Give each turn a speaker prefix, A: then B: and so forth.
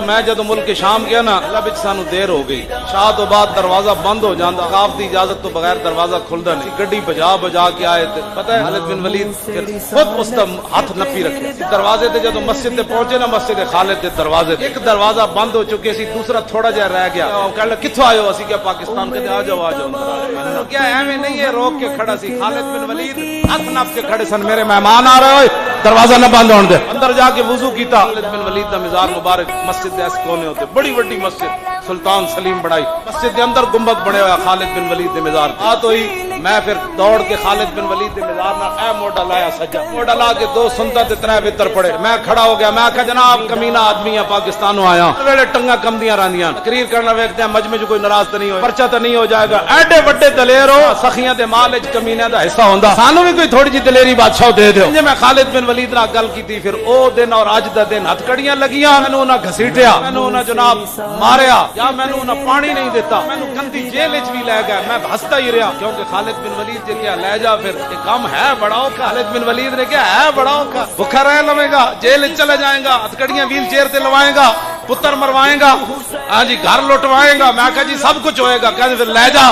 A: میں جدو ملک شام گیا نا اللہ بچ سانو دیر ہو گئی شاہ تو بعد دروازہ بند ہو جاتا خاف دی اجازت تو بغیر دروازہ کھلدا نہیں گڈی بجا کے آئے تھے پتہ ہے خالد بن ولید خود اس کا ہاتھ نپی رکھے دروازے تے جدو مسجد تے پہنچے نا مسجد خالد دے دروازے ایک دروازہ بند ہو چکے سی دوسرا تھوڑا جہا رہ گیا کہنے لگا کتھوں آئے ہو اسی کیا پاکستان کے آ جاؤ کیا ایویں نہیں ہے روک کے کھڑا سی خالد بن ولید ہاتھ نپ کے کھڑے سن میرے مہمان آ رہے ہوئے دروازہ نہ بند ہون دے اندر جا کے وضو کیتا خالد بن ولید دا مزار مبارک مسجد دے اس کونے ہوتے بڑی بڑی مسجد سلطان سلیم بڑائی مسجد دے اندر گنبد بنے ہوا خالد بن ولید دے مزار بات ہوئی میں پھر دوڑ کے خالد بن ولید دے مزار نہ اے موڈا لایا سجا موڈا لا کے دو سنت تے ترے وتر پڑے میں کھڑا ہو گیا میں کہا جناب کمینہ آدمی ہے پاکستانوں آیا ویلے ٹنگا کمدیاں راندیاں تقریر کرنا ویکھتے ہیں مجمع کوئی ناراض تے نہیں ہوئے پرچہ تے نہیں ہو جائے گا ایڈے بڑے دلیر ہو سخیاں دے مال وچ کمینہ دا حصہ ہوندا سانو بھی کوئی تھوڑی جی دلیری بادشاہ دے دیو جے میں خالد بن ولید نال گل کیتی پھر او دن اور اج دا دن ہتھ کڑیاں لگیاں مینوں نہ گھسیٹیا مینوں نہ جناب ماریا یا مینوں نہ پانی نہیں دیتا مینوں گندی جیل وچ بھی لے گیا میں ہستا ہی رہا کیونکہ خالد بن ولید جے کیا لے جا پھر یہ کام ہے بڑا اوکھا خالد بن ولید نے کیا ہے بڑا اوکھا بھوکا رہ لوے گا جیل وچ چلا جائے گا ہتھ کڑیاں ویل چیئر تے لوائے گا پتر مروائے گا ہاں جی گھر لٹوائے گا میں کہا جی سب کچھ ہوئے گا کہتے پھر لے جا